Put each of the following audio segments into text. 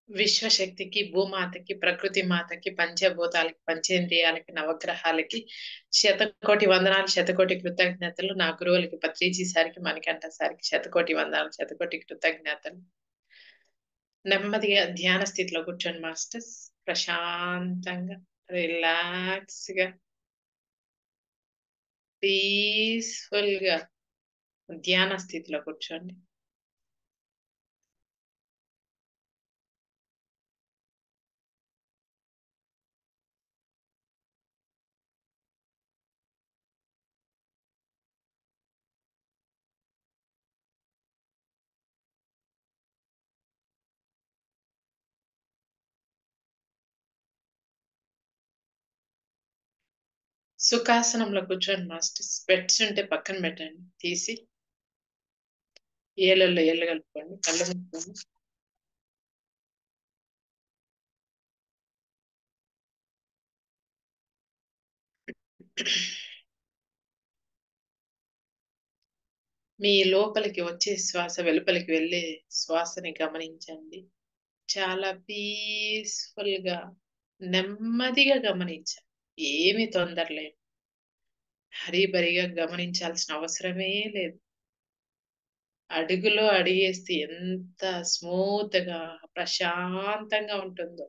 విశ్వశక్తికి, భూమాతకి, ప్రకృతి మాతకి, పంచభూతాలకి, పంచేంద్రియాలకి, నవగ్రహాలకి శతకోటి వందనాలు, శతకోటి కృతజ్ఞతలు. నా గురువులకి పత్రిజీ సార్కి, మణికంఠ సార్కి శతకోటి వందనాలు, శతకోటి కృతజ్ఞతలు. నెమ్మదిగా ధ్యాన స్థితిలో కూర్చోండి మాస్టర్స్. ప్రశాంతంగా, రిలాక్స్ గా, పీస్ఫుల్ గా ధ్యాన స్థితిలో కూర్చోండి. సుఖాసనంలో కూర్చోండి మాస్టర్స్. స్పెట్స్ ఉంటే పక్కన పెట్టండి, తీసి ఏళ్ళల్లో ఏళ్ళు కలుపుకోండి, కళ్ళు మూసుకోండి. మీ లోపలికి వచ్చే శ్వాస వెలుపలికి వెళ్ళే శ్వాసని గమనించండి. చాలా పీస్ఫుల్ గా, నెమ్మదిగా గమనించండి. ఏమి తొందర లేదు. హరీబరిగా గమనించాల్సిన అవసరమే లేదు. అడుగులో అడిగేస్తే ఎంత స్మూత్ గా, ప్రశాంతంగా ఉంటుందో.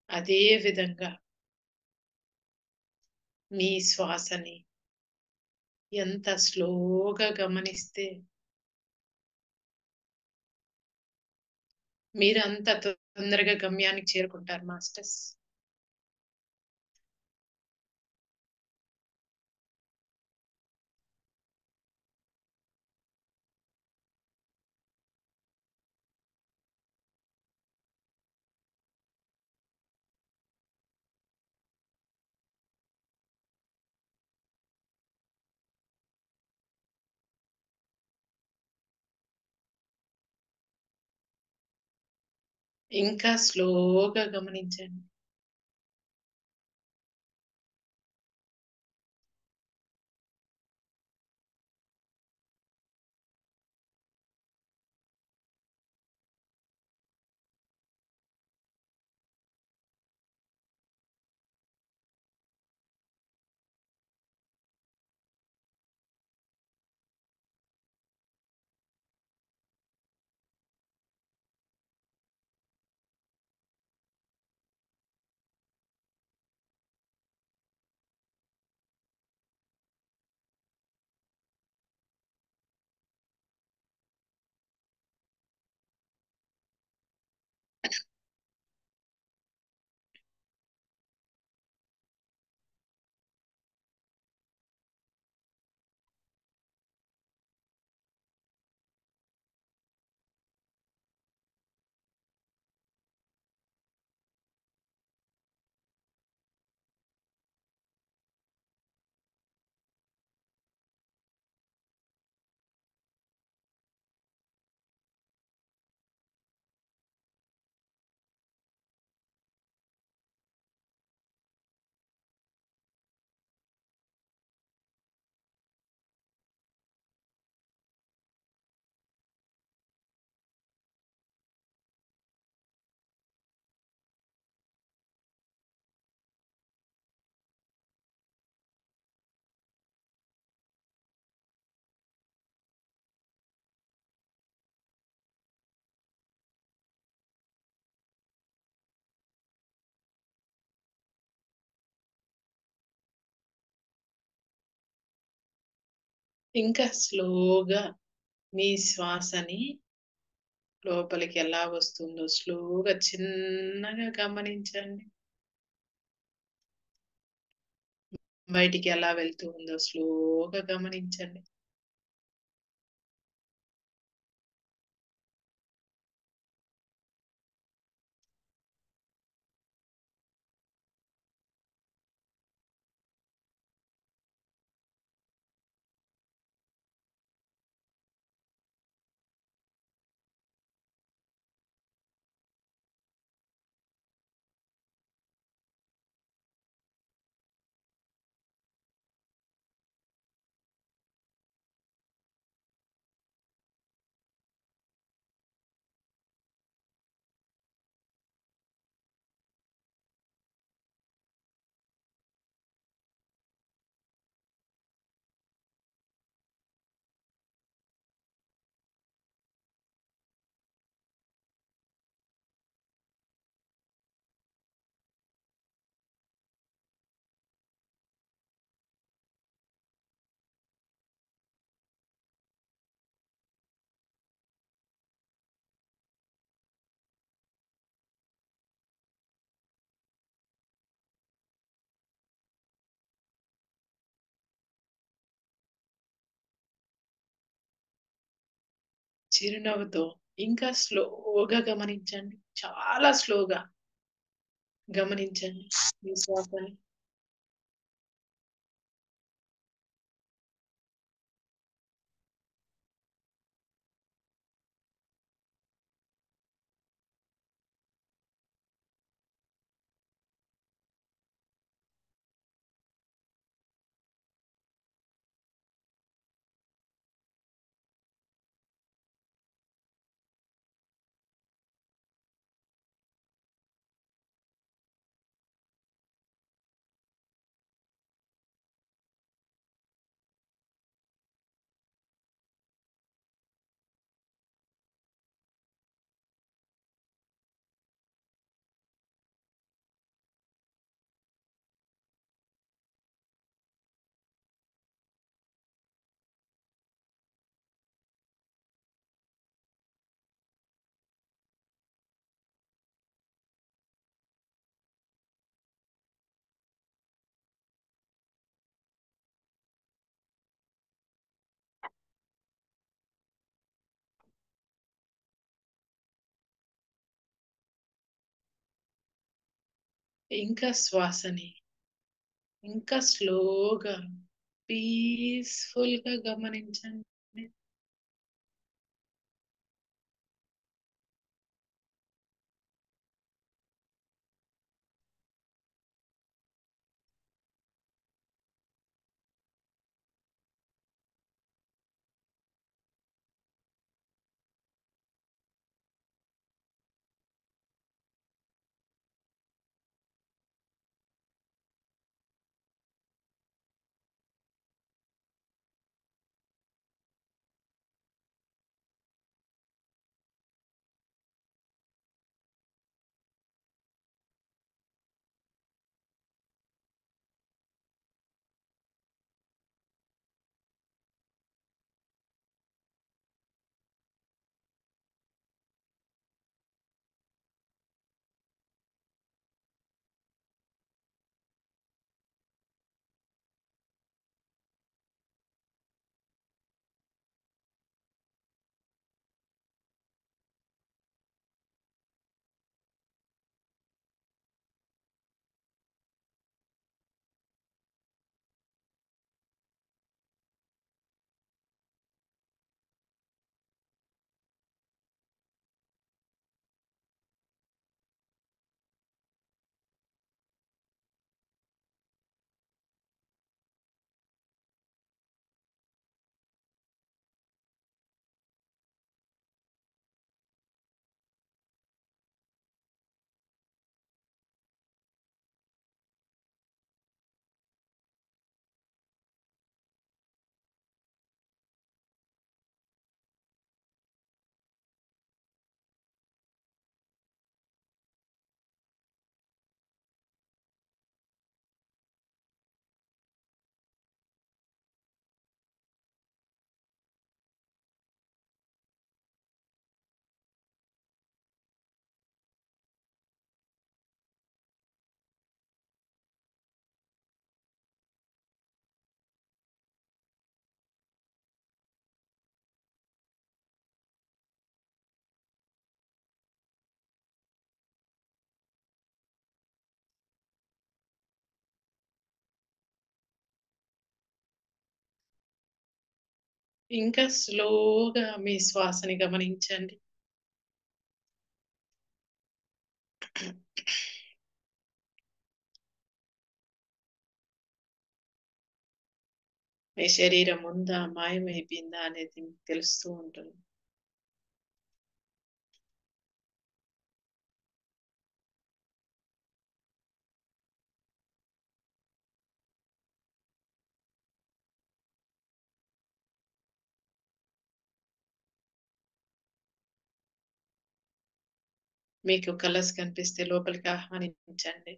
అదే విధంగా మీ శ్వాసని ఎంత స్లోగా గమనిస్తే మీరు అంత తొందరగా గమ్యానికి చేరుకుంటారు మాస్టర్స్. ఇంకా స్లోగా గమనించండి. ఇంకా స్లోగా మీ శ్వాసని లోపలికి ఎలా వస్తుందో స్లోగా చిన్నగా గమనించండి. బయటికి ఎలా వెళ్తూ ఉందో స్లోగా గమనించండి. చిరునవ్వుతో ఇంకా స్లోగా గమనించండి. చాలా స్లోగా గమనించండి మీ శ్వాసని. ఇంకా శ్వాసని ఇంకా స్లోగా పీస్‌ఫుల్ గా గమనించండి. ఇంకా స్లోగా మీ శ్వాసని గమనించండి. మీ శరీరం ఉందా? మాయమైపోయిందా? అనేది మీకు తెలుస్తూ ఉంటుంది. మీకు కలర్స్ కనిపిస్తే లోపలికి ఆహ్వానించండి.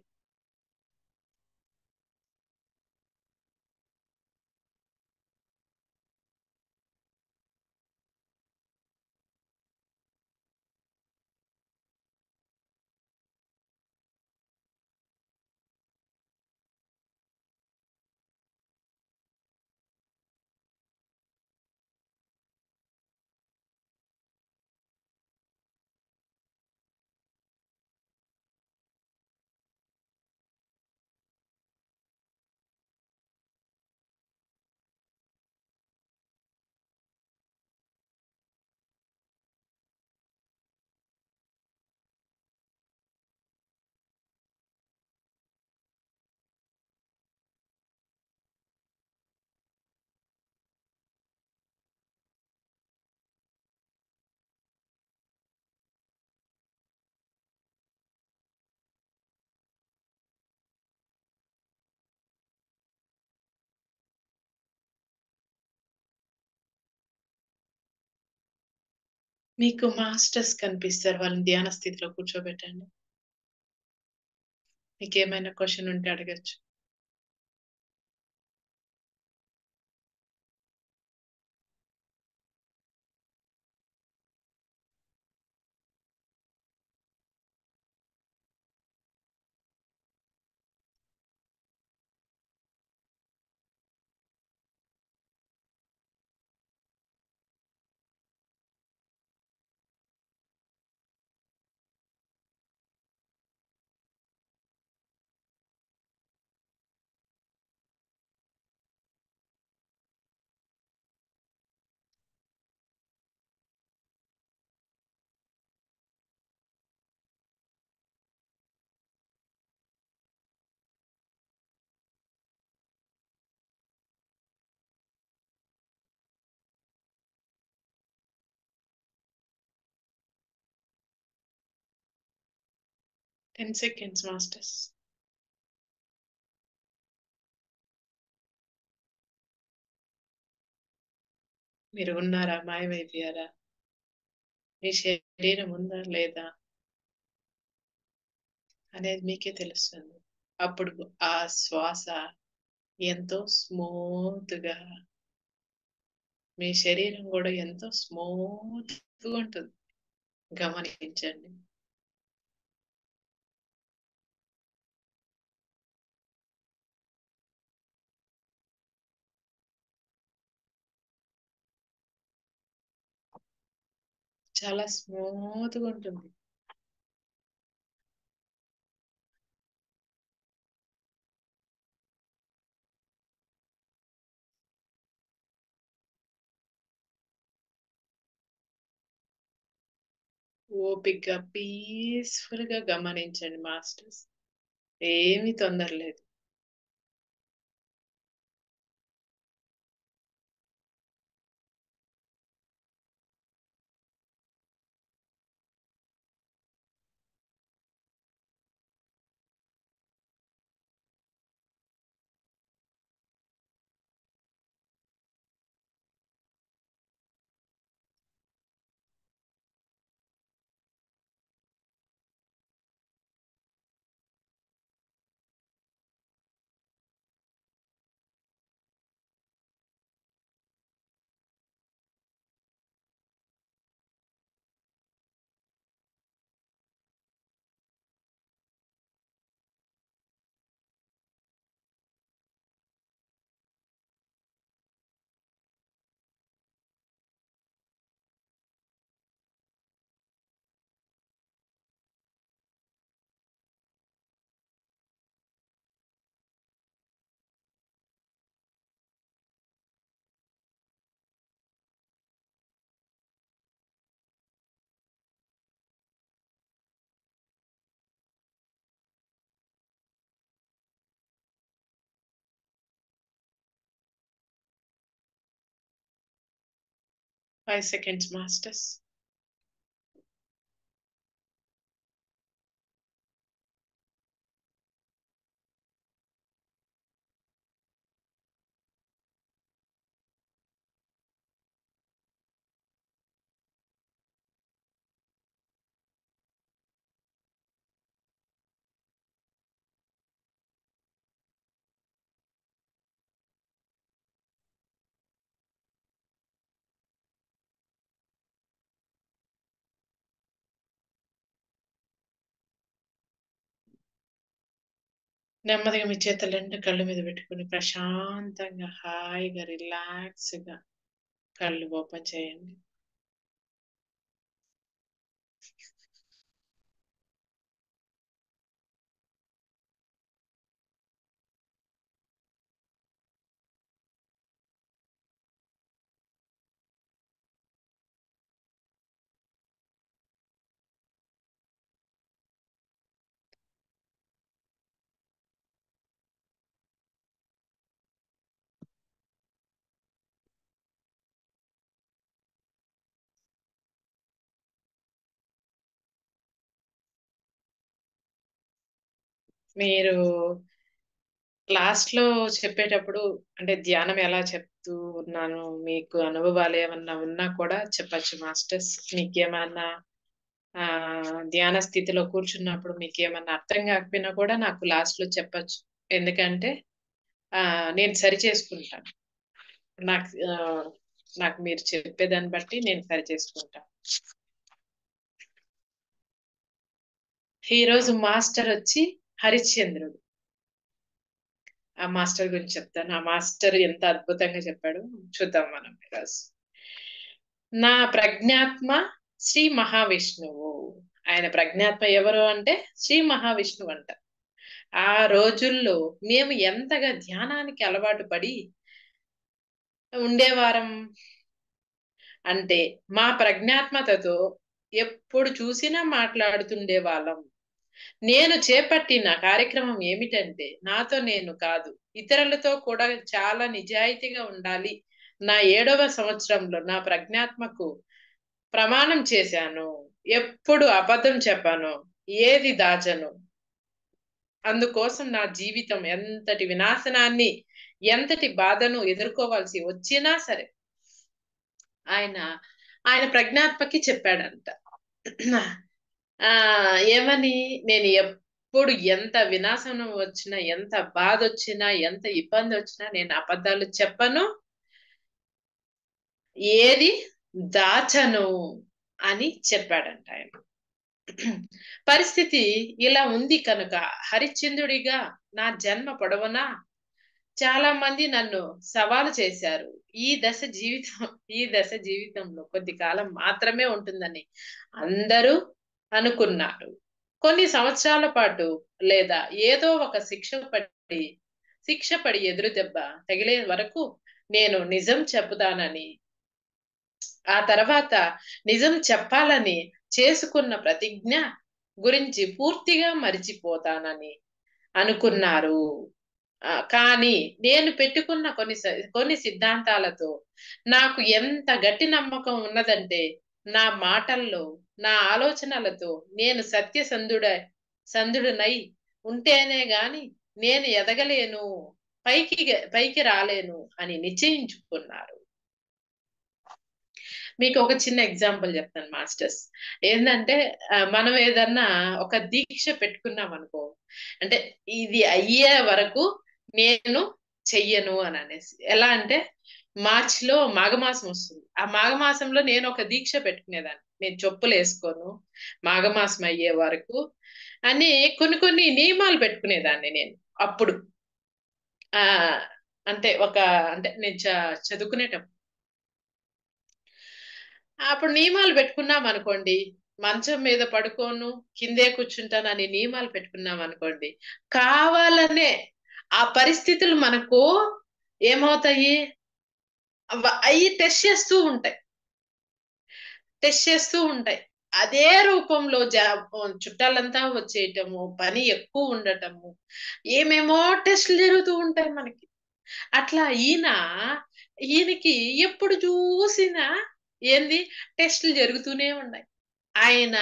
మీకు మాస్టర్స్ కనిపిస్తారు. వాళ్ళని ధ్యాన స్థితిలో కూర్చోబెట్టండి. మీకేమైనా క్వెషన్ ఉంటే అడగొచ్చు. Ten seconds masters. మీరు ఉన్నారా? మాయమైపోయారా? మీ శరీరం ఉందా లేదా అనేది మీకే తెలుస్తుంది. అప్పుడు ఆ శ్వాస ఎంతో స్మూత్ గా, మీ శరీరం కూడా ఎంతో స్మూత్ గా ఉంటుంది. గమనించండి. చాలా స్మూత్ గా ఉంటుంది. ఓపిగ్గా పీస్ఫుల్ గా గమనించండి మాస్టర్స్. ఏమీ తొందర లేదు. Five seconds masters. నెమ్మదిగా మీ చేతులు రెండు కళ్ళ మీద పెట్టుకుని ప్రశాంతంగా హాయిగా రిలాక్స్ గా కళ్ళు ఓపెన్ చేయండి. మీరు లాస్ట్ లో చెప్పేటప్పుడు అంటే ధ్యానం ఎలా చెప్తూ ఉన్నాను, మీకు అనుభవాలు ఏమన్నా ఉన్నా కూడా చెప్పచ్చు మాస్టర్స్. మీకేమన్నా ఆ ధ్యాన స్థితిలో కూర్చున్నప్పుడు మీకు ఏమన్నా అర్థం కాకపోయినా కూడా నాకు లాస్ట్ లో చెప్పచ్చు. ఎందుకంటే నేను సరి చేసుకుంటాను. నాకు నాకు మీరు చెప్పేదాన్ని బట్టి నేను సరి చేసుకుంటాను. ఈ రోజు మాస్టర్ వచ్చి హరిశ్చంద్రుడు. ఆ మాస్టర్ గురించి చెప్తాను. ఆ మాస్టర్ ఎంత అద్భుతంగా చెప్పాడు చూద్దాం మనం ఈరోజు. నా ప్రజ్ఞాత్మ శ్రీ మహావిష్ణువు. ఆయన ప్రజ్ఞాత్మ ఎవరు అంటే శ్రీ మహావిష్ణువు అంట. ఆ రోజుల్లో మేము ఎంతగా ధ్యానానికి అలవాటు పడి ఉండేవారం అంటే మా ప్రజ్ఞాత్మతతో ఎప్పుడు చూసినా మాట్లాడుతుండే వాళ్ళం. నేను చేపట్టిన కార్యక్రమం ఏమిటంటే నాతో నేను కాదు, ఇతరులతో కూడా చాలా నిజాయితీగా ఉండాలి. నా 7వ సంవత్సరంలో నా ప్రజ్ఞాత్మకు ప్రమాణం చేశాను. ఎప్పుడు అబద్ధం చెప్పాను, ఏది దాచను. అందుకోసం నా జీవితం ఎంతటి వినాశనాన్ని, ఎంతటి బాధను ఎదుర్కోవాల్సి వచ్చినా సరే ఆయన ఆయన ప్రజ్ఞాత్మకి చెప్పాడంట. ఆ ఏమని, నేను ఎప్పుడు ఎంత వినాశనం వచ్చినా, ఎంత బాధ వచ్చినా, ఎంత ఇబ్బంది వచ్చినా నేను అబద్ధాలు చెప్పను, ఏది దాచను అని చెప్పాడంట ఆయన. పరిస్థితి ఇలా ఉంది కనుక హరిశ్చంద్రుడిగా నా జన్మ పొడవునా చాలా మంది నన్ను సవాలు చేశారు. ఈ దశ జీవితం ఈ దశ జీవితంలో కొద్ది కాలం మాత్రమే ఉంటుందని అందరూ అనుకున్నారు. కొన్ని సంవత్సరాల పాటు లేదా ఏదో ఒక శిక్ష పడి ఎదురు దెబ్బ తగిలే వరకు నేను నిజం చెబుతానని, ఆ తర్వాత నిజం చెప్పాలని చేసుకున్న ప్రతిజ్ఞ గురించి పూర్తిగా మరిచిపోతానని అనుకున్నారు. కానీ నేను పెట్టుకున్న కొన్ని సిద్ధాంతాలతో నాకు ఎంత గట్టి నమ్మకం ఉన్నదంటే, నా మాటల్లో, నా ఆలోచనలతో నేను సందుడనై ఉంటేనే గాని నేను ఎదగలేను, పైకి పైకి రాలేను అని నిశ్చయించుకున్నారు. మీకు ఒక చిన్న ఎగ్జాంపుల్ చెప్తాను మాస్టర్స్. ఏంటంటే మనం ఏదన్నా ఒక దీక్ష పెట్టుకున్నాం అనుకో, అంటే ఇది అయ్యే వరకు నేను చెయ్యను అని అనేసి. ఎలా అంటే మార్చిలో మాఘమాసం వస్తుంది. ఆ మాఘమాసంలో నేను ఒక దీక్ష పెట్టుకునేదాన్ని, నేను చెప్పులు వేసుకోను మాఘమాసం అయ్యే వరకు అని కొన్ని నియమాలు పెట్టుకునేదాన్ని నేను అప్పుడు. ఆ అంటే అంటే నేను చదువుకునేటప్పుడు అప్పుడు నియమాలు పెట్టుకున్నాం అనుకోండి, మంచం మీద పడుకోను, కిందే కూర్చుంటాను అని నియమాలు పెట్టుకున్నాం అనుకోండి, కావాలనే ఆ పరిస్థితులు మనకు ఏమవుతాయి, అవి టెస్ట్ చేస్తూ ఉంటాయి. అదే రూపంలో చుట్టాలంతా వచ్చేయటము, పని ఎక్కువ ఉండటము, ఏమేమో టెస్టులు జరుగుతూ ఉంటాయి మనకి. అట్లా ఈయనకి ఎప్పుడు చూసినా ఏంది, టెస్టులు జరుగుతూనే ఉన్నాయి. ఆయన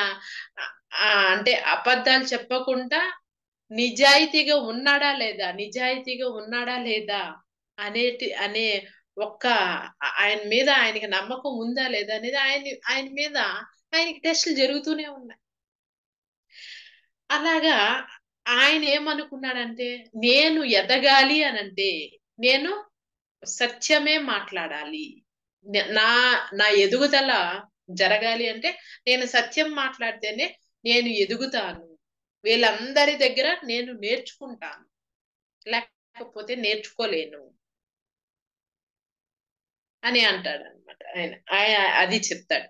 అంటే అబద్ధాలు చెప్పకుండా నిజాయితీగా ఉన్నాడా లేదా అనే ఒక్క ఆయన మీద ఆయనకి నమ్మకం ఉందా లేదా అనేది ఆయన మీద ఆయనకి టెస్టులు జరుగుతూనే ఉన్నాయి. అలాగా ఆయన ఏమనుకున్నాడంటే, నేను ఎదగాలి అనంటే నేను సత్యమే మాట్లాడాలి. నా నా ఎదుగుదల జరగాలి అంటే నేను సత్యం మాట్లాడితేనే నేను ఎదుగుతాను. వీళ్ళందరి దగ్గర నేను నేర్చుకుంటాను, లేకపోతే నేర్చుకోలేను అని అంటాడు అనమాట ఆయన. అది చెప్తాడు.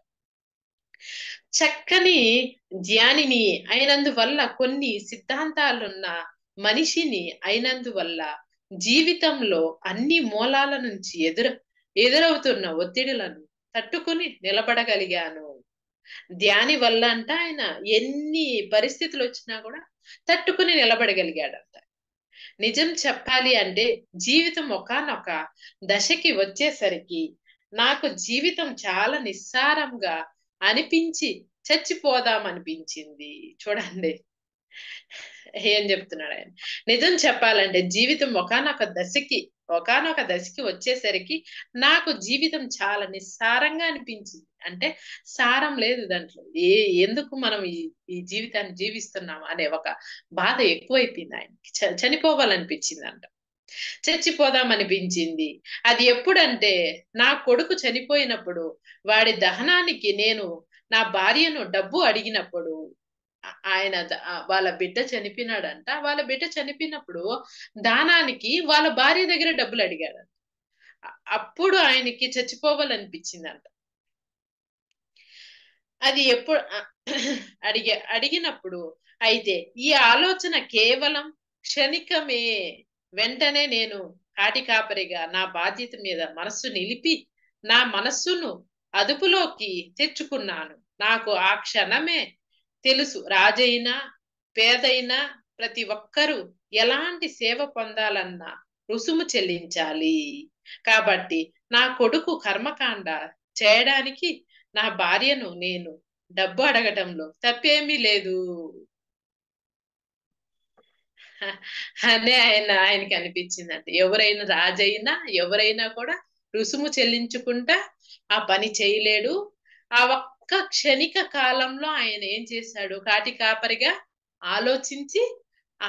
చక్కని జ్ఞానిని అయినందువల్ల, కొన్ని సిద్ధాంతాలున్న మనిషిని అయినందువల్ల జీవితంలో అన్ని మూలాల నుంచి ఎదురవుతున్న ఒత్తిడులను తట్టుకుని నిలబడగలిగాను. ధ్యాని వల్ల అంట ఆయన ఎన్ని పరిస్థితులు వచ్చినా కూడా తట్టుకుని నిలబడగలిగాడంట. నిజం చెప్పాలి అంటే జీవితం ఒకానొక దశకి వచ్చేసరికి నాకు జీవితం చాలా నిస్సారంగా అనిపించి చచ్చిపోదాం అనిపించింది. చూడండి, ఏం చెప్తున్నాడు ఆయన? నిజం చెప్పాలంటే జీవితం ఒకానొక దశకి వచ్చేసరికి నాకు జీవితం చాలా నిస్సారంగా అనిపించింది. అంటే సారం లేదు దాంట్లో. ఎందుకు మనం ఈ జీవితాన్ని జీవిస్తున్నాం అనే ఒక బాధ ఎక్కువైపోయింది ఆయనకి. చనిపోవాలనిపించింది అంట. చచ్చిపోదామనిపించింది. అది ఎప్పుడంటే నా కొడుకు చనిపోయినప్పుడు వాడి దహనానికి నేను నా భార్యను డబ్బు అడిగినప్పుడు ఆయన వాళ్ళ బిడ్డ చనిపోయినాడంట. వాళ్ళ బిడ్డ చనిపోయినప్పుడు దానానికి వాళ్ళ భార్య దగ్గర డబ్బులు అడిగాడు. అప్పుడు ఆయనకి చచ్చిపోవాలనిపించిందంట. అది ఎప్పుడు అడిగినప్పుడు అయితే ఈ ఆలోచన కేవలం క్షణికమే. వెంటనే నేను కాటికాపరిగా నా బాధ్యత మీద మనస్సు నిలిపి నా మనస్సును అదుపులోకి తెచ్చుకున్నాను. నాకు ఆ క్షణమే తెలుసు, రాజైనా పేదైనా ప్రతి ఒక్కరూ ఎలాంటి సేవ పొందాలన్నా రుసుము చెల్లించాలి. కాబట్టి నా కొడుకు కర్మకాండ చేయడానికి నా భార్యను నేను డబ్బు అడగటంలో తప్పేమీ లేదు అనే ఆయనకి అనిపించిందంట. ఎవరైనా రాజైనా ఎవరైనా కూడా రుసుము చెల్లించుకుంటా ఆ పని చేయలేడు. ఆ ఒక్క క్షణిక కాలంలో ఆయన ఏం చేశాడు? కాటి కాపరిగా ఆలోచించి ఆ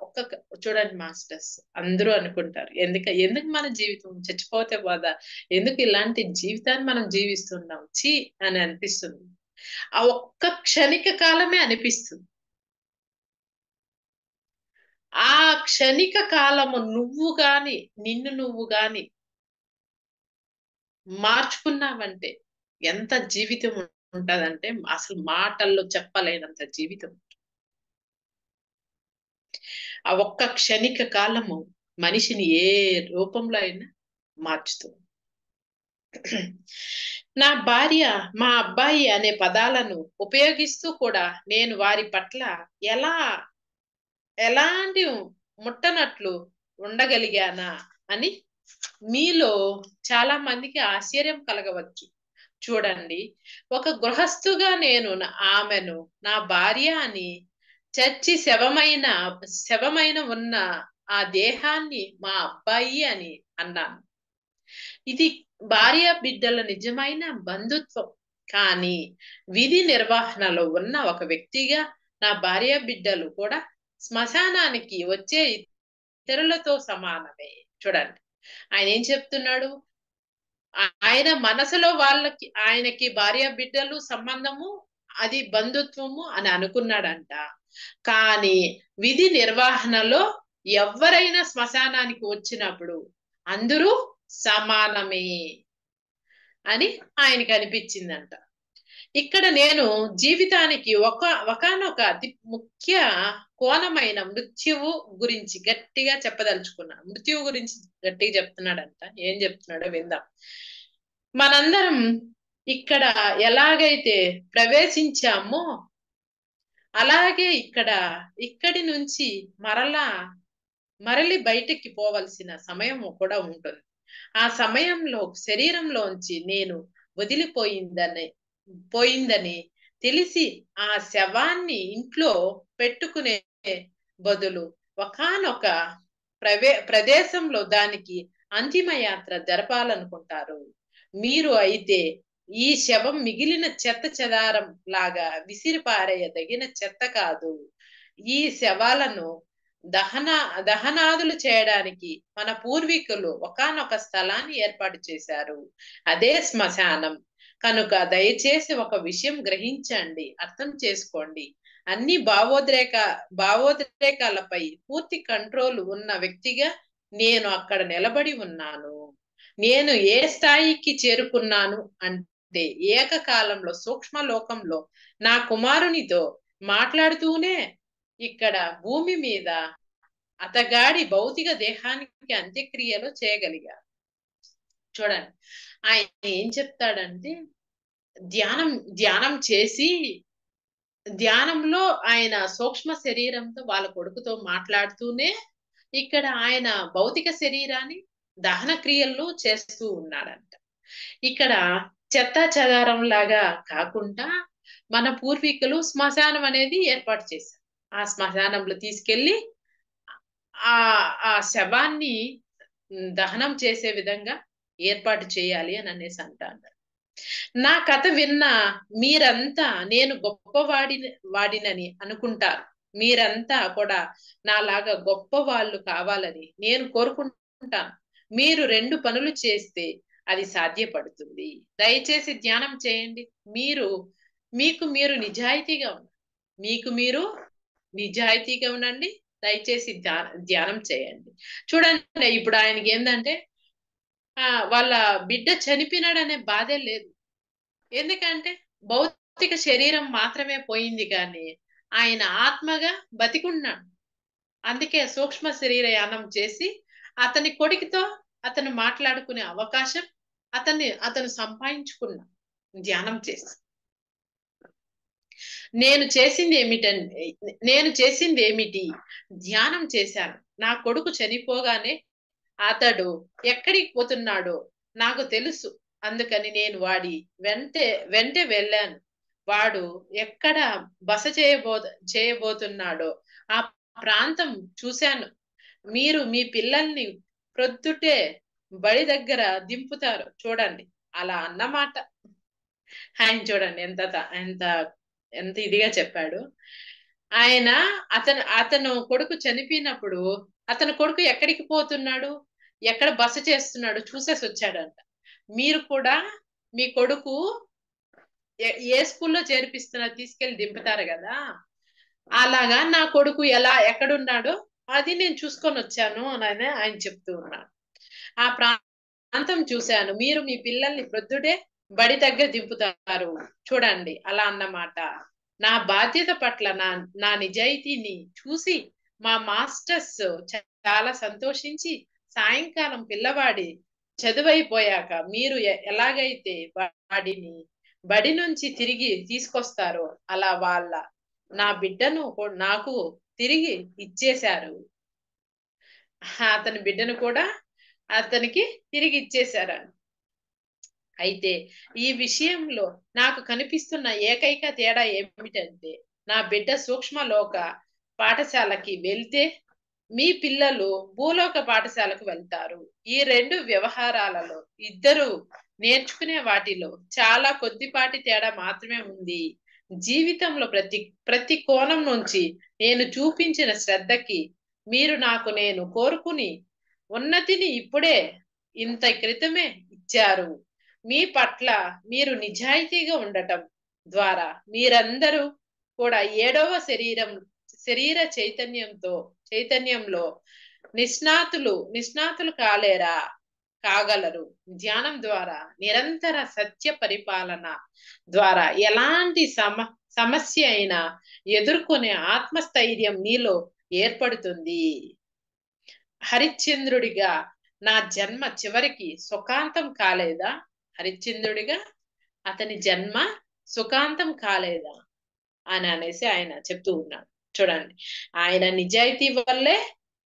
ఒక్క చూడండి మాస్టర్స్, అందరూ అనుకుంటారు ఎందుకు మన జీవితం చచ్చిపోతే పోదా, ఎందుకు ఇలాంటి జీవితాన్ని మనం జీవిస్తున్నాం చి అని అనిపిస్తుంది. ఆ ఒక్క క్షణిక కాలమే అనిపిస్తుంది. ఆ క్షణిక కాలము నిన్ను గాని మార్చుకున్నావంటే ఎంత జీవితం ఉంటదంటే అసలు మాటల్లో చెప్పలేనంత జీవితం. ఆ ఒక్క క్షణిక కాలము మనిషిని ఏ రూపంలో అయినా మార్చుతుంది. నా భార్య, మా అబ్బాయి అనే పదాలను ఉపయోగిస్తూ కూడా నేను వారి పట్ల ఎలాంటి ముట్టనట్లు ఉండగలిగానా అని మీలో చాలా మందికి ఆశ్చర్యం కలగవచ్చు. చూడండి, ఒక గృహస్థుగా నేను ఆమెను నా భార్య అని, చచ్చి శవమైన ఉన్న ఆ దేహాన్ని మా అబ్బాయి అని అన్నాను. ఇది భార్య బిడ్డల నిజమైన బంధుత్వం. కానీ విధి నిర్వహణలో ఉన్న ఒక వ్యక్తిగా నా భార్య బిడ్డలు కూడా శ్మశానానికి వచ్చే ఇతరులతో సమానమే. చూడండి, ఆయన ఏం చెప్తున్నాడు? ఆయన మనసులో ఆయనకి భార్య బిడ్డలు సంబంధము, అది బంధుత్వము అని అనుకున్నాడంట. కానీ విధి నిర్వహణలో ఎవరైనా శ్మశానానికి వచ్చినప్పుడు అందరూ సమానమే అని ఆయనకి అనిపించిందంట. ఇక్కడ నేను జీవితానికి ఒకనొక అతి ముఖ్య కోణమైన మృత్యువు గురించి గట్టిగా చెప్పదలుచుకున్నాను. మృత్యువు గురించి గట్టిగా చెప్తున్నాడంట. ఏం చెప్తున్నాడో విందాం. మనందరం ఇక్కడ ఎలాగైతే ప్రవేశించామో అలాగే ఇక్కడి నుంచి మరలి బయటికి పోవలసిన సమయం కూడా ఉంటుంది. ఆ సమయంలో శరీరంలోంచి నేను పోయిందని తెలిసి ఆ శవాన్ని ఇంట్లో పెట్టుకునే బదులు ఒకానొక ప్రదేశంలో దానికి అంతిమ యాత్ర జరపాలనుకుంటారు. మీరు అయితే ఈ శవం మిగిలిన చెత్త చెదారం లాగా విసిరిపారేయదగిన చెత్త కాదు. ఈ శవాలను దహనాదులు చేయడానికి మన పూర్వీకులు ఒకానొక స్థలాన్ని ఏర్పాటు చేశారు. అదే శ్మశానం. కనుక దయచేసి ఒక విషయం గ్రహించండి, అర్థం చేసుకోండి. అన్ని భావోద్రేకాలపై పూర్తి కంట్రోల్ ఉన్న వ్యక్తిగా నేను అక్కడ నిలబడి ఉన్నాను. నేను ఏ స్థాయికి చేరుకున్నాను అంటే ఏకకాలంలో సూక్ష్మ లోకంలో నా కుమారునితో మాట్లాడుతూనే ఇక్కడ భూమి మీద అతగాడి భౌతిక దేహానికి అంత్యక్రియలు చేయగలిగారు. చూడండి, ఆయన ఏం చెప్తాడంటే ధ్యానం చేసి ధ్యానంలో ఆయన సూక్ష్మ శరీరంతో వాళ్ళ కొడుకుతో మాట్లాడుతూనే ఇక్కడ ఆయన భౌతిక శరీరాన్ని దహన క్రియల్లో చేస్తూ ఉన్నాడంట. ఇక్కడ చెత్తా చెదారం లాగా కాకుండా మన పూర్వీకులు శ్మశానం అనేది ఏర్పాటు చేశారు. ఆ శ్మశానంలో తీసుకెళ్లి ఆ ఆ శవాన్ని దహనం చేసే విధంగా ఏర్పాటు చేయాలి అని అనేసి అంటారు. నా కథ విన్న మీరంతా నేను వాడినని అనుకుంటారు. మీరంతా కూడా నాలాగా గొప్ప వాళ్ళు కావాలని నేను కోరుకుంటాను. మీరు 2 పనులు చేస్తే అది సాధ్యపడుతుంది. దయచేసి ధ్యానం చేయండి. మీరు మీకు మీరు నిజాయితీగా ఉండండి. మీకు మీరు నిజాయితీగా ఉండండి. దయచేసి ధ్యానం చేయండి. చూడండి, ఇప్పుడు ఆయనకి ఏందంటే వాళ్ళ బిడ్డ చనిపోయినాడనే బాధే లేదు. ఎందుకంటే భౌతిక శరీరం మాత్రమే పోయింది కానీ ఆయన ఆత్మగా బతికున్నాడు. అందుకే సూక్ష్మ శరీర యానం చేసి అతని కొడుకుతో అతను మాట్లాడుకునే అవకాశం అతను సంపాదించుకున్నా ధ్యానం చేసి. నేను చేసింది ఏమిటి? ధ్యానం చేశాను. నా కొడుకు చనిపోగానే అతడు ఎక్కడికి పోతున్నాడో నాకు తెలుసు. అందుకని నేను వాడి వెంటే వెళ్ళాను. వాడు ఎక్కడ బస చేయబోతున్నాడో ఆ ప్రాంతం చూశాను. మీరు మీ పిల్లల్ని ప్రొద్దుటే బడి దగ్గర దింపుతారు చూడండి. అలా అన్నమాట. ఆయన చూడండి ఎంత ఎంత ఇదిగా చెప్పాడు. ఆయన అతను కొడుకు చనిపోయినప్పుడు అతను కొడుకు ఎక్కడికి పోతున్నాడు, ఎక్కడ బస చేస్తున్నాడు చూసేసి వచ్చాడంట. మీరు కూడా మీ కొడుకు ఏ స్కూల్లో చేర్పిస్తున్నారు తీసుకెళ్లి దింపుతారు కదా, అలాగా నా కొడుకు ఎక్కడున్నాడో అది నేను చూసుకొని వచ్చాను అని ఆయన చెప్తూ ఉన్నాడు. ఆ ప్రాంతం చూశాను. మీరు మీ పిల్లల్ని ప్రొద్దుడే బడి దగ్గర దింపుతారు చూడండి అలా అన్నమాట. నా బాధ్యత పట్ల నా నిజాయితీని చూసి మా మాస్టర్స్ చాలా సంతోషించి సాయంకాలం పిల్లవాడి చదువైపోయాక మీరు ఎలాగైతే వాడిని బడి నుంచి తిరిగి తీసుకొస్తారో అలా నా బిడ్డను నాకు తిరిగి ఇచ్చేశారు. అతని బిడ్డను కూడా అతనికి తిరిగి ఇచ్చేశారు. అయితే ఈ విషయంలో నాకు కనిపిస్తున్న ఏకైక తేడా ఏమిటంటే నా బిడ్డ సూక్ష్మలోక పాఠశాలకి వెళ్తే మీ పిల్లలు భూలోక పాఠశాలకు వెళ్తారు. ఈ 2 వ్యవహారాలలో ఇద్దరు నేర్చుకునే వాటిలో చాలా కొద్దిపాటి తేడా మాత్రమే ఉంది. జీవితంలో ప్రతి కోణం నుంచి నేను చూపించిన శ్రద్ధకి మీరు నేను కోరుకుని ఉన్నతిని ఇప్పుడే ఇంత క్రితమే ఇచ్చారు. మీ పట్ల మీరు నిజాయితీగా ఉండటం ద్వారా మీరందరూ కూడా 7వ శరీర చైతన్యంలో నిష్ణాతులు కాగలరు. ధ్యానం ద్వారా నిరంతర సత్య పరిపాలన ద్వారా ఎలాంటి సమస్య అయినా ఎదుర్కొనే ఆత్మస్థైర్యం మీలో ఏర్పడుతుంది. హరిశ్చంద్రుడిగా నా జన్మ చివరికి సుఖాంతం కాలేదా? హరిశ్చంద్రుడిగా అతని జన్మ సుఖాంతం కాలేదా అని అనేసి ఆయన చెప్తూ ఉన్నాడు. చూడండి, ఆయన నిజాయితీ వల్లే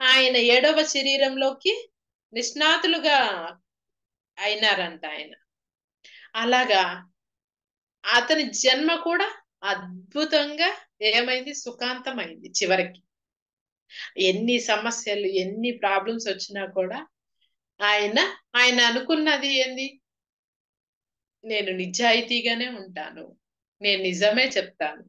ఆయన 7వ శరీరంలోకి నిష్ణాతులుగా అయినారంట ఆయన. అలాగా అతని జన్మ కూడా అద్భుతంగా ఏమైంది, సుఖాంతమైంది. చివరికి ఎన్ని సమస్యలు ఎన్ని ప్రాబ్లమ్స్ వచ్చినా కూడా ఆయన అనుకున్నది ఏంది, నేను నిజాయితీగానే ఉంటాను, నేను నిజమే చెప్తాను,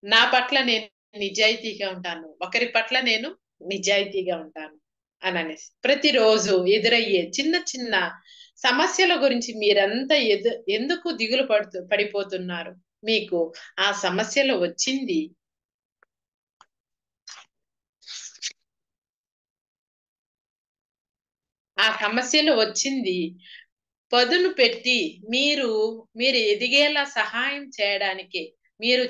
నా పట్ల నేను నిజాయితీగా ఉంటాను, ఒకరి పట్ల నేను నిజాయితీగా ఉంటాను అని అనేసి ప్రతిరోజు ఎదురయ్యే చిన్న చిన్న సమస్యల గురించి మీరంతా ఎందుకు దిగులు పడిపోతున్నారు? మీకు ఆ సమస్యలు వచ్చింది పదును పెట్టి మీరు ఎదిగేలా సహాయం చేయడానికి మీరు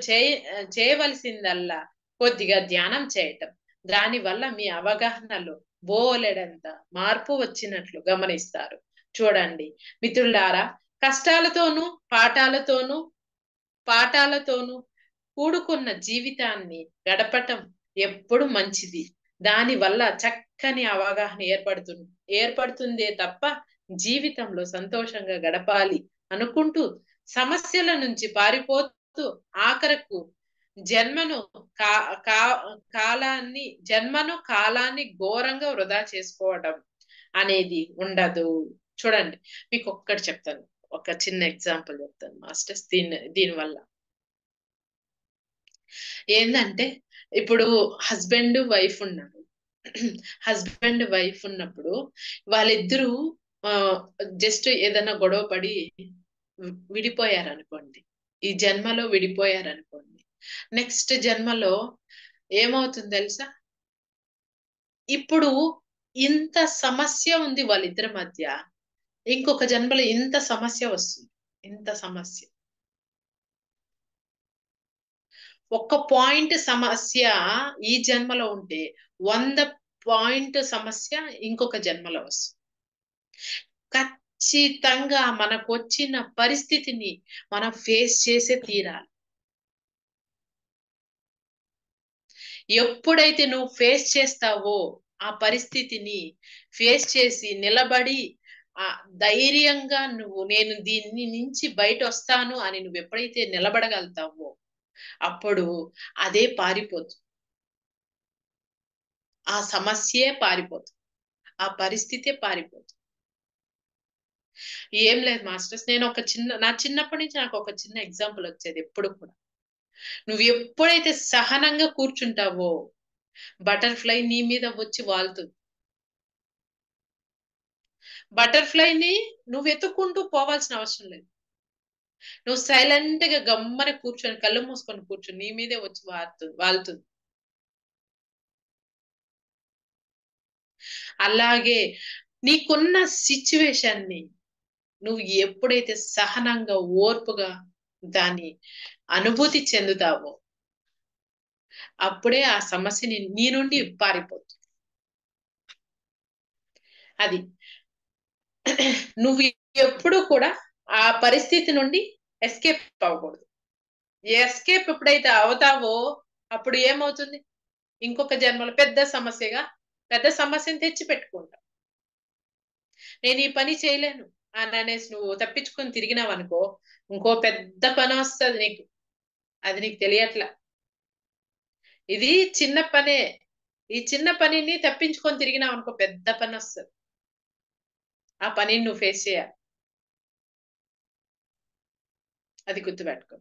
చేయవలసిందల్లా కొద్దిగా ధ్యానం చేయటం. దానివల్ల మీ అవగాహనలో బోలెడంత మార్పు వచ్చినట్లు గమనిస్తారు. చూడండి మిత్రులారా, కష్టాలతోనూ పాఠాలతోనూ కూడుకున్న జీవితాన్ని గడపటం ఎప్పుడు మంచిది. దాని వల్ల చక్కని అవగాహన ఏర్పడుతుందే తప్ప జీవితంలో సంతోషంగా గడపాలి అనుకుంటూ సమస్యల నుంచి పారిపోతూ ఆఖరకు జన్మను కా కా కాలాన్ని ఘోరంగా వృధా చేసుకోవడం అనేది ఉండదు. చూడండి, మీకు ఒక్కటి చెప్తాను, ఒక చిన్న ఎగ్జాంపుల్ చెప్తాను మాస్టర్స్. దీనివల్ల ఏంటంటే, ఇప్పుడు హస్బెండ్ వైఫ్ ఉన్నారు. హస్బెండ్ వైఫ్ ఉన్నప్పుడు వాళ్ళిద్దరూ జస్ట్ ఏదైనా గొడవ పడి విడిపోయారనుకోండి, ఈ జన్మలో విడిపోయారనుకోండి, నెక్స్ట్ జన్మలో ఏమవుతుంది తెలుసా? ఇప్పుడు ఇంత సమస్య ఉంది వాళ్ళిద్దరి మధ్య, ఇంకొక జన్మలో ఇంత సమస్య వస్తుంది. ఇంత సమస్య, ఒక్క పాయింట్ సమస్య ఈ జన్మలో ఉంటే 100 పాయింట్ సమస్య ఇంకొక జన్మలో వస్తుంది. ఖచ్చితంగా మనకు వచ్చిన పరిస్థితిని మనం ఫేస్ చేసే తీరాలి. ఎప్పుడైతే నువ్వు ఫేస్ చేస్తావో ఆ పరిస్థితిని ఫేస్ చేసి నిలబడి ఆ ధైర్యంగా నేను దీన్ని నుంచి బయట వస్తాను అని నువ్వు ఎప్పుడైతే నిలబడగలుగుతావో అప్పుడు అదే పారిపోతుంది. ఆ సమస్యే పారిపోతుంది, ఆ పరిస్థితే పారిపోతుంది. ఏం లేదు మాస్టర్స్, నేను నా చిన్నప్పటి నుంచి నాకు ఒక చిన్న ఎగ్జాంపుల్ వచ్చేది ఎప్పుడు కూడా. నువ్వు ఎప్పుడైతే సహనంగా కూర్చుంటావో బటర్ఫ్లై నీ మీద వచ్చి వాలుతుంది. బటర్ఫ్లైని నువ్వు ఎత్తుకుంటూ పోవాల్సిన అవసరం లేదు. నువ్వు సైలెంట్ గా గమ్మని కూర్చొని కళ్ళు మూసుకొని కూర్చొని నీ మీదే వచ్చి వాలుతుంది. అలాగే నీకున్న సిచ్యువేషన్ ని నువ్వు ఎప్పుడైతే సహనంగా ఓర్పుగా దాన్ని అనుభూతి చెందుతావో అప్పుడే ఆ సమస్యని నీ నుండి పారిపోతుంది. అది నువ్వు ఎప్పుడు కూడా ఆ పరిస్థితి నుండి ఎస్కేప్ అవ్వకూడదు. ఎస్కేప్ ఎప్పుడైతే అవుతావో అప్పుడు ఏమవుతుంది? ఇంకొక జన్మలో పెద్ద సమస్యని తెచ్చి పెట్టుకుంటా. నేను ఈ పని చేయలేను అని అనేసి నువ్వు తప్పించుకొని తిరిగినావు అనుకో, ఇంకో పెద్ద పని వస్తుంది నీకు. అది నీకు తెలియట్లా. ఇది చిన్న పనే. ఈ చిన్న పనిని తప్పించుకొని తిరిగినావు అనుకో, పెద్ద పని వస్తుంది. ఆ పనిని నువ్వు ఫేస్ చేయాలి. అది గుర్తుపెట్టుకో.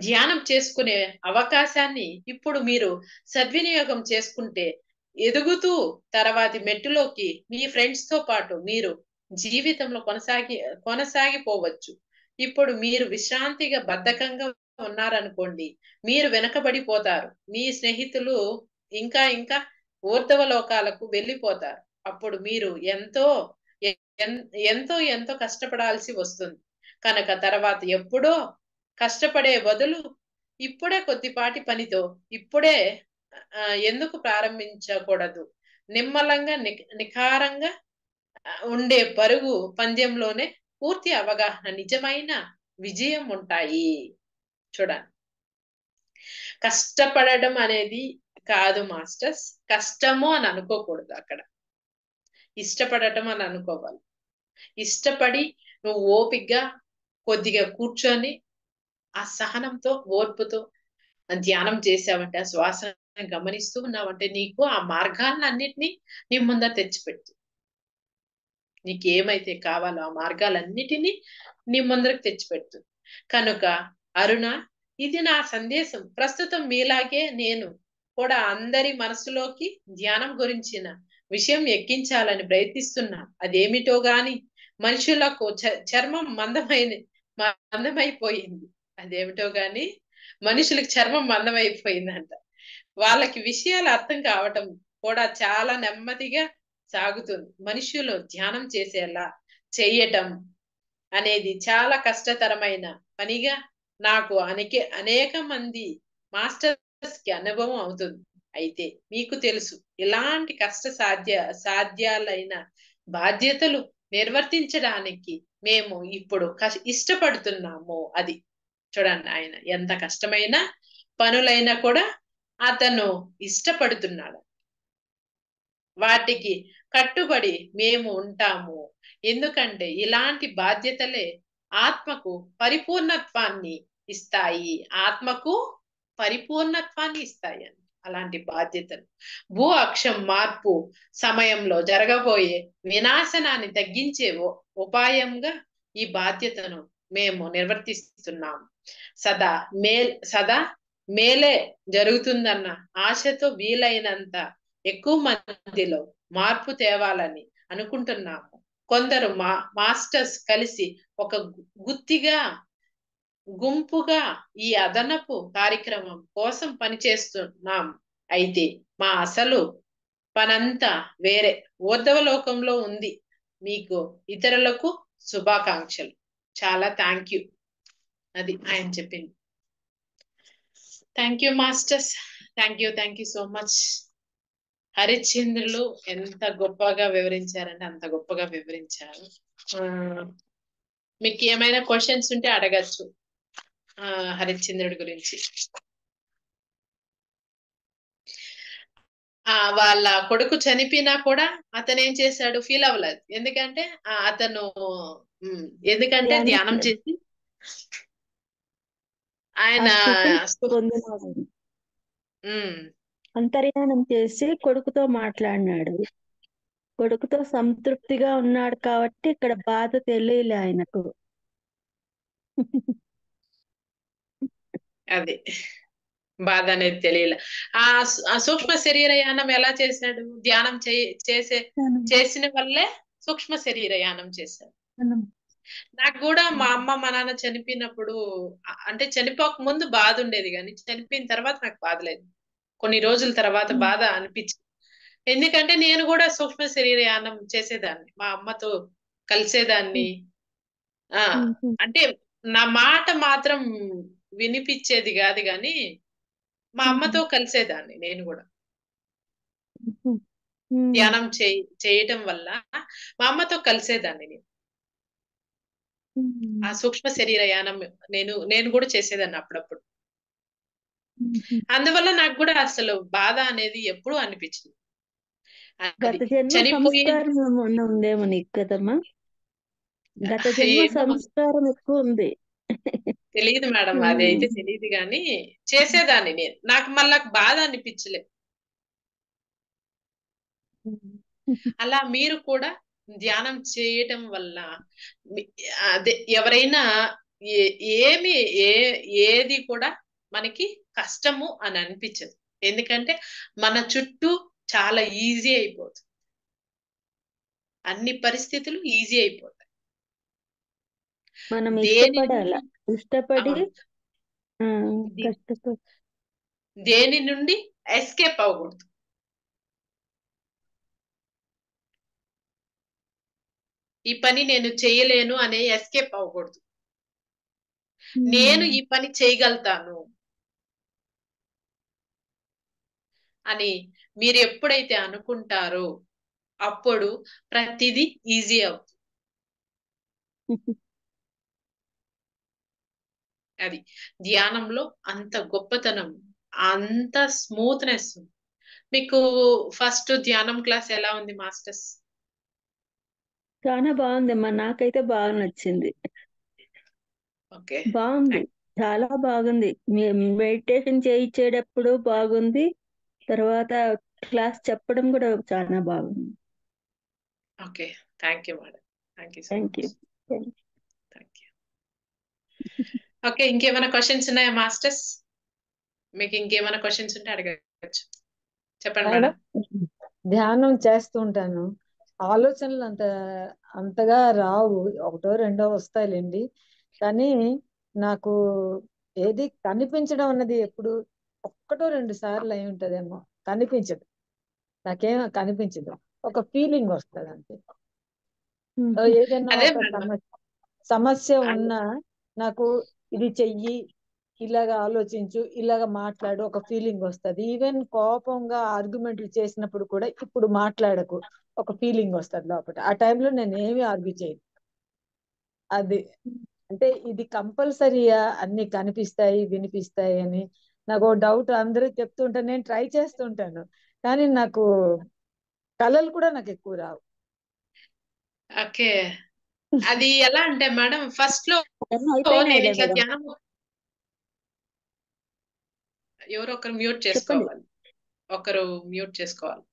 ధ్యానం చేసుకునే అవకాశాన్ని ఇప్పుడు మీరు సద్వినియోగం చేసుకుంటే ఎదుగుతూ తర్వాతి మెట్టులోకి మీ ఫ్రెండ్స్ తో పాటు మీరు జీవితంలో కొనసాగిపోవచ్చు. ఇప్పుడు మీరు విశ్రాంతిగా బద్ధకంగా ఉన్నారనుకోండి, మీరు వెనకబడిపోతారు. మీ స్నేహితులు ఇంకా ఇంకా ఊర్ధ్వలోకాలకు వెళ్ళిపోతారు. అప్పుడు మీరు ఎంతో ఎంతో కష్టపడాల్సి వస్తుంది. కనుక తర్వాత ఎప్పుడో కష్టపడే బదులు ఇప్పుడే కొద్దిపాటి పనితో ఇప్పుడే ఎందుకు ప్రారంభించకూడదు? నిమ్మలంగా నిఖారంగా ఉండే పరుగు పందెంలోనే పూర్తి అవగాహన, నిజమైన విజయం ఉంటాయి. చూడండి, కష్టపడడం అనేది కాదు మాస్టర్స్, కష్టము అని అనుకోకూడదు. అక్కడ ఇష్టపడటం అని అనుకోవాలి. ఇష్టపడి నువ్వు ఓపిగ్గా కొద్దిగా కూర్చొని ఆ సహనంతో ఓర్పుతో ధ్యానం చేసావంటే, ఆ శ్వాసను గమనిస్తూ ఉన్నావంటే నీకు ఆ మార్గాలన్నిటినీ నీ ముందర తెచ్చిపెట్టు. నీకేమైతే కావాలో ఆ మార్గాలన్నిటినీ నీ ముందరకు తెచ్చిపెట్టు. కనుక అరుణ, ఇది నా సందేశం. ప్రస్తుతం మీలాగే నేను కూడా అందరి మనసులోకి ధ్యానం గురించిన విషయం ఎక్కించాలని ప్రయత్నిస్తున్నా. అదేమిటో గాని మనుషులకు చర్మం మందమైపోయింది. అదేమిటో గాని మనుషులకు చర్మం మందమైపోయిందంట. వాళ్ళకి విషయాలు అర్థం కావటం కూడా చాలా నెమ్మదిగా సాగుతుంది. మనుషులు ధ్యానం చేసేలా చెయ్యటం అనేది చాలా కష్టతరమైన పనిగా నాకు అనేక మంది మాస్టర్స్ కి అనుభవం అవుతుంది. అయితే మీకు తెలుసు, ఇలాంటి సాధ్యాలైన బాధ్యతలు నిర్వర్తించడానికి మేము ఇప్పుడు ఇష్టపడుతున్నాము. అది చూడండి, ఆయన ఎంత కష్టమైన పనులైనా కూడా అతను ఇష్టపడుతున్నాడు. వాటికి కట్టుబడి మేము ఉంటాము. ఎందుకంటే ఇలాంటి బాధ్యతలే ఆత్మకు పరిపూర్ణత్వాన్ని ఇస్తాయి. ఆత్మకు పరిపూర్ణత్వాన్ని ఇస్తాయని అలాంటి బాధ్యతలు. భూ అక్షం మార్పు సమయంలో జరగబోయే వినాశనాన్ని తగ్గించే ఉపాయంగా ఈ బాధ్యతను మేము నిర్వర్తిస్తున్నాము. సదా మేలే జరుగుతుందన్న ఆశతో వీలైనంత ఎక్కువ మందిలో మార్పు తేవాలని అనుకుంటున్నాము. కొందరు మాస్టర్స్ కలిసి ఒక గుంపుగా ఈ అదనపు కార్యక్రమం కోసం పనిచేస్తున్నాం. అయితే మా అసలు పనంతా వేరే ఊర్ధ్వలోకంలో ఉంది. మీకు ఇతరులకు శుభాకాంక్షలు. చాలా థ్యాంక్ యూ. అది ఆయన చెప్పింది. Thank you masters. Thank you so much. హరిశ్చంద్రులు ఎంత గొప్పగా వివరించారంటే అంత గొప్పగా వివరించారు. మీకు ఏమైనా క్వశ్చన్స్ ఉంటే అడగచ్చు హరిశ్చంద్రుడి గురించి. వాళ్ళ కొడుకు చనిపోయినా కూడా అతను ఏం చేశాడు, ఫీల్ అవ్వలేదు. ఎందుకంటే ధ్యానం చేసి ఆయన అంతర్యానం చేసి కొడుకుతో మాట్లాడినాడు. కొడుకుతో సంతృప్తిగా ఉన్నాడు కాబట్టి ఇక్కడ బాధ తెలియలే ఆయనకు. అది బాధ అనేది తెలియలే. ఆ సూక్ష్మ శరీరయానం ఎలా చేశాడు? ధ్యానం చేసిన వల్లే సూక్ష్మ శరీరయానం చేశాడు. నాకు కూడా మా అమ్మ మా నాన్న చనిపోయినప్పుడు, అంటే చనిపోక ముందు బాధ ఉండేది, కానీ చనిపోయిన తర్వాత నాకు బాధ లేదు. కొన్ని రోజుల తర్వాత బాధ అనిపించింది. ఎందుకంటే నేను కూడా సూక్ష్మ శరీరయానం చేసేదాన్ని, మా అమ్మతో కలిసేదాన్ని. అంటే నా మాట మాత్రం వినిపించేది కాదు, కానీ మా అమ్మతో కలిసేదాన్ని నేను కూడా. ధ్యానం చేయటం వల్ల మా అమ్మతో కలిసేదాన్ని నేను. ఆ సూక్ష్మ శరీరయానం నేను కూడా చేసేదాన్ని అప్పుడప్పుడు. అందువల్ల నాకు కూడా అసలు బాధ అనేది ఎప్పుడూ అనిపించింది. గత జన్మ సంస్కారం ఉందేమో నీకు కదమ్మా. గత జన్మ సంస్కారం ఎక్కువ ఉంది. తెలియదు మేడం, అదైతే తెలియదు, కానీ చేసేదాన్ని నేను. నాకు మళ్ళా బాధ అనిపించలేదు. అలా మీరు కూడా ధ్యానం చేయటం వల్ల అదే ఎవరైనా ఏది కూడా మనకి కష్టము అని అనిపించదు. ఎందుకంటే మన చుట్టూ చాలా ఈజీ అయిపోతుంది, అన్ని పరిస్థితులు ఈజీ అయిపోతాయి. మనం ఇష్టపడాలి, ఇష్టపడి దేని నుండి ఎస్కేప్ అవ్వకూడదు. ఈ పని నేను చేయలేను అనే ఎస్కేప్ అవ్వకూడదు. నేను ఈ పని చేయగలుగుతాను అని మీరు ఎప్పుడైతే అనుకుంటారో అప్పుడు ప్రతిదీ ఈజీ అవుతుంది. అది ధ్యానంలో అంత గొప్పతనం, అంత స్మూత్నెస్. మీకు ఫస్ట్ ధ్యానం క్లాస్ ఎలా ఉంది మాస్టర్స్? చాలా బాగుందమ్మా, నాకైతే బాగా నచ్చింది. బాగుంది, చాలా బాగుంది. మెడిటేషన్ చేయించేటప్పుడు బాగుంది, తర్వాత క్లాస్ చెప్పడం కూడా చాలా బాగుంది. Okay, thank you madam. Thank you. Okay, ఇంకేమైనా క్వశ్చన్స్ ఉన్నాయా మాస్టర్స్? మీకు ఇంకేమైనా క్వశ్చన్స్ ఉంటే అడగచ్చు, చెప్పండి మేడం. ధ్యానం చేస్తూ ఉంటాను, ఆలోచనలు అంతగా రావు, ఒకటో రెండో వస్తాయిలేండి. కానీ నాకు ఏది కనిపించడం అన్నది ఎప్పుడు ఒక్కటో రెండు సార్లు అయి ఉంటదేమో, కనిపించదు, నాకేం కనిపించదు, ఒక ఫీలింగ్ వస్తుంది అంతే. ఏదైనా ఒక సమస్య ఉన్నా నాకు ఇది చెయ్యి, ఇలాగా ఆలోచించు, ఇలాగా మాట్లాడు, ఒక ఫీలింగ్ వస్తుంది. ఈవెన్ కోపంగా ఆర్గ్యుమెంట్లు చేసినప్పుడు కూడా ఇప్పుడు మాట్లాడకు, ఒక ఫీలింగ్ వస్తుంది లోపల. ఆ టైంలో నేను ఏమి ఆర్గ్యూ చేయను. అది అంటే ఇది కంపల్సరీయా అన్ని కనిపిస్తాయి వినిపిస్తాయి అని నాకు డౌట్. అందరూ చెప్తుంటే నేను ట్రై చేస్తుంటాను, కానీ నాకు కళలు కూడా నాకు ఎక్కువ రావు. ఓకే, అది ఎలా అంటే మేడం, ఫస్ట్ లో నేను ఇట్లా ధ్యానం ఎవరో ఒకరు మ్యూట్ చెప్పండి. చేసుకోవాలి, ఒకరు మ్యూట్ చేసుకోవాలి.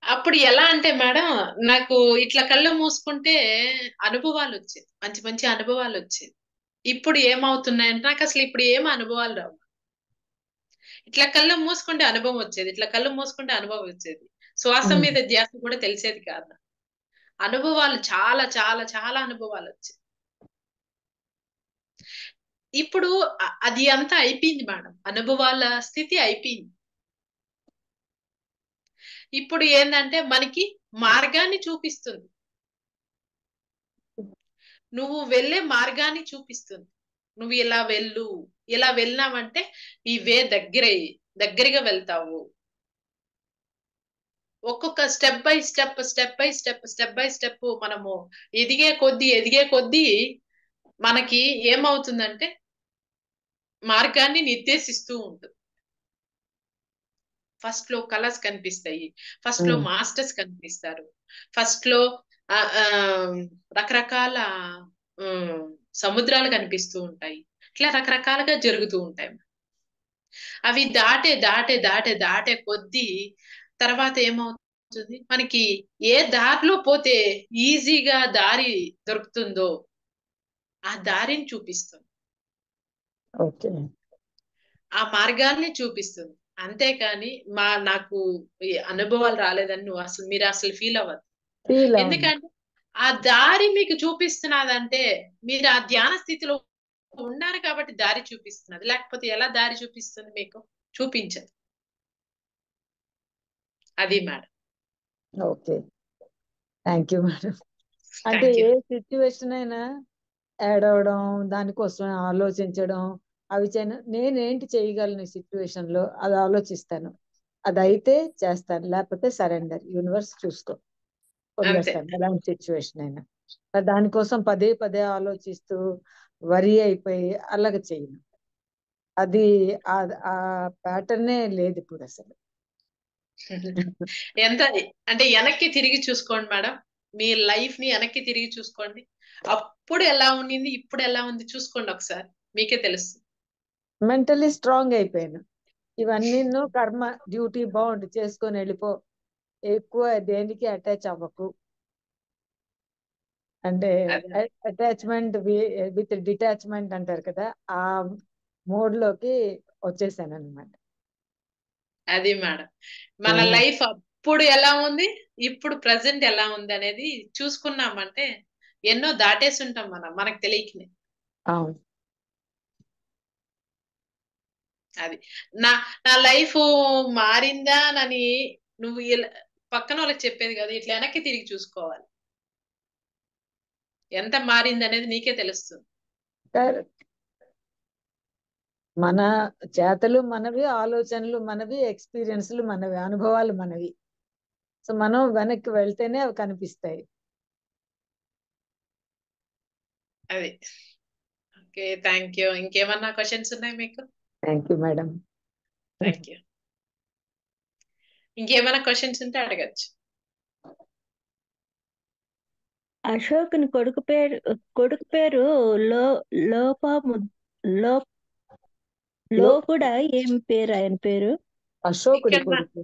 అప్పుడు ఎలా అంటే మేడం, నాకు ఇట్లా కళ్ళు మూసుకుంటే అనుభవాలు వచ్చేది, మంచి మంచి అనుభవాలు వచ్చేది. ఇప్పుడు ఏమవుతున్నాయంటే నాకు అసలు ఇప్పుడు ఏం అనుభవాలు రావు. ఇట్లా కళ్ళు మూసుకుంటే అనుభవం వచ్చేది, ఇట్లా కళ్ళు మూసుకుంటే అనుభవం వచ్చేది. శ్వాస మీద ధ్యాస కూడా తెలిసేది కాదు. అనుభవాలు చాలా చాలా చాలా అనుభవాలు వచ్చాయి. ఇప్పుడు అది అంతా అయిపోయింది మేడం, అనుభవాల స్థితి అయిపోయింది. ఇప్పుడు ఏంటంటే మనకి మార్గాన్ని చూపిస్తుంది, నువ్వు వెళ్ళే మార్గాన్ని చూపిస్తుంది. నువ్వు ఇలా వెళ్ళు, ఇలా వెళ్ళినావంటే ఈ వే దగ్గరగా వెళ్తావు. ఒక్కొక్క స్టెప్ బై స్టెప్ మనము ఎదిగే కొద్దీ మనకి ఏమవుతుందంటే మార్గాన్ని నిర్దేశిస్తూ ఉంటుంది. ఫస్ట్ లో కలర్స్ కనిపిస్తాయి, ఫస్ట్ లో మాస్టర్స్ కనిపిస్తారు, ఫస్ట్ లో రకరకాల సముద్రాలు కనిపిస్తూ ఉంటాయి. ఇట్లా రకరకాలుగా జరుగుతూ ఉంటాయి. అవి దాటే కొద్దీ తర్వాత ఏమవుతుంది, మనకి ఏ దారిలో పోతే ఈజీగా దారి దొరుకుతుందో ఆ దారిని చూపిస్తుంది, ఓకే, ఆ మార్గాల్ని చూపిస్తుంది. అంతేకాని నాకు ఈ అనుభవాలు రాలేదని మీరు అసలు ఫీల్ అవ్వదు. ఫీల్ అవును. ఎందుకంటే ఆ దారి మీకు చూపిస్తున్నదంటే మీరు ఆ ధ్యాన స్థితిలో ఉన్నారు కాబట్టి దారి చూపిస్తున్నది, లేకపోతే ఎలా దారి చూపిస్తుంది మీకు? చూపించదు. అది madam. Okay, thank you madam. అంటే థ్యాంక్ యూ. ఏ సిచ్యువేషన్ అయినా ఏడవడం, దానికోసం ఆలోచించడం, అవి నేనేంటి చేయగలను ఈ సిచ్యువేషన్ లో అది ఆలోచిస్తాను. అది అయితే చేస్తాను, లేకపోతే సరెండర్, యూనివర్స్ చూసుకో, అంతే. వదిలేస్తాను ఎలాంటి సిచ్యువేషన్ అయినా. మరి దానికోసం పదే పదే ఆలోచిస్తూ వరి అయిపోయి అలాగ చేయను. అది ఆ ప్యాటర్నే లేదు ఇప్పుడు అసలు. ఎంత అంటే వెనక్కి తిరిగి చూసుకోండి మేడం, మీ లైఫ్ ని వెనక్కి తిరిగి చూసుకోండి. అప్పుడు ఎలా ఉండింది, ఇప్పుడు ఎలా ఉంది చూసుకోండి ఒకసారి, మీకే తెలుస్తుంది. మెంటలీ స్ట్రాంగ్ అయిపోయాను. ఇవన్నీ కర్మ డ్యూటీ బౌండ్ చేసుకొని వెళ్ళిపో, ఎక్కువ దేనికి అటాచ్ అవ్వకు. అంటే అటాచ్మెంట్ విత్ డిటాచ్మెంట్ అంటారు కదా, ఆ మోడ్ లోకి వచ్చేసాను అనమాట. అది మేడం, మన లైఫ్ అప్పుడు ఎలా ఉంది, ఇప్పుడు ప్రజెంట్ ఎలా ఉంది అనేది చూసుకున్నామంటే ఎన్నో దాటేసి ఉంటాం మనకు తెలియకనే. అవును, అది నా నా లైఫ్ మారిందా అని నువ్వు పక్కన వాళ్ళకి చెప్పేది కదా, ఇట్లా వెనక్కి తిరిగి చూసుకోవాలి, ఎంత మారింది అనేది నీకే తెలుస్తుంది. మన చేతలు మనవి, ఆలోచనలు మనవి, ఎక్స్పీరియన్స్లు మనవి, అనుభవాలు మనవి. సో మనం వెనక్కి వెళ్తేనే అవి కనిపిస్తాయి. అది ఓకే, థ్యాంక్ యూ. ఇంకేమన్నా క్వశ్చన్స్ ఉన్నాయి మీకు? Thank you madam. Thank you. ఇంకేమైనా క్వశ్చన్స్ ఉంటే అడగచ్చు. అశోకుని కొడుకు పేరు లోకుడా ఏం పేరు ఆయన పేరు? అశోకుడి ఇక్కడ కొడుకు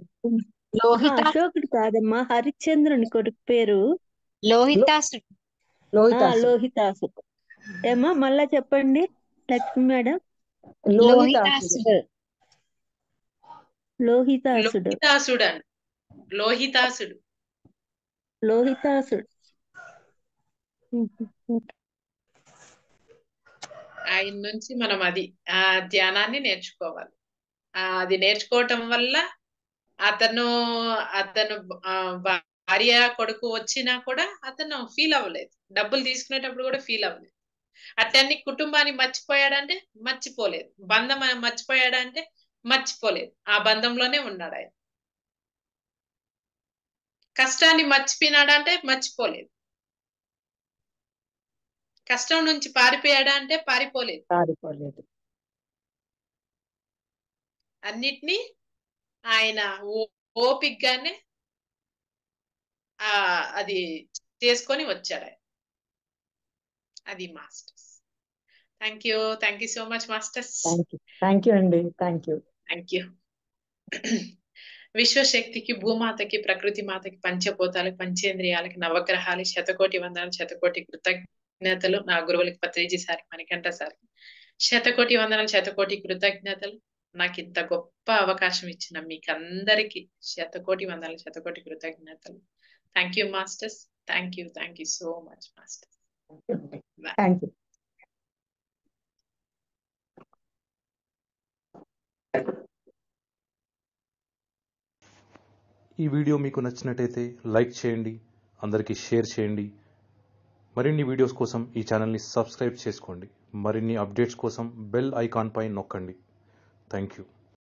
అశోకుడు కాదమ్మా, హరిశ్చంద్రుని కొడుకు పేరు లోహితాసుడు. లోహితాసుడు. ఏమా మళ్ళా చెప్పండి లక్ష్మి మేడం. లోహితాసుడు. లోహితాసుడు. ఆయన నుంచి మనం ఆ ధ్యానాన్ని నేర్చుకోవాలి. అది నేర్చుకోవటం వల్ల అతను భార్య కొడుకు వచ్చినా కూడా అతను ఫీల్ అవ్వలేదు, డబ్బులు తీసుకునేటప్పుడు కూడా ఫీల్ అవ్వలేదు. అతన్ని కుటుంబాన్ని మర్చిపోయాడంటే మర్చిపోలేదు, బంధం మర్చిపోయాడంటే మర్చిపోలేదు, ఆ బంధంలోనే ఉన్నాడు ఆయన. కష్టాన్ని మర్చిపోయినాడంటే మర్చిపోలేదు, కష్టం నుంచి పారిపోయాడా అంటే పారిపోలేదు. అన్నిటినీ ఆయన ఓపికగానే అది చేసుకొని వచ్చాడు. అది masters. Thank you so much masters. Thank you అండి. Thank you. Thank you. విశ్వశక్తికి, భూమాతకి, ప్రకృతి మాతకి, పంచభూతాలకి, పంచేంద్రియాలకి, నవగ్రహాలకి శతకోటి వందనాలు, శతకోటి కృతజ్ఞతలు. నా గురువులకి పత్రిజీ సార్కి, మణికంఠ సార్కి శతకోటి వందనాలు, శతకోటి కృతజ్ఞతలు. నాకు ఇంత గొప్ప అవకాశం ఇచ్చిన మీకు అందరికి శతకోటి వందనాలు, శతకోటి కృతజ్ఞతలు. Thank you masters. Thank you so much masters. Thank you. ఈ వీడియో మీకు నచ్చినట్టయితే లైక్ చేయండి, అందరికీ షేర్ చేయండి. మరిన్ని వీడియోస్ కోసం ఈ ఛానల్ని సబ్స్క్రైబ్ చేసుకోండి. మరిన్ని అప్డేట్స్ కోసం బెల్ ఐకాన్ పై నొక్కండి. Thank you.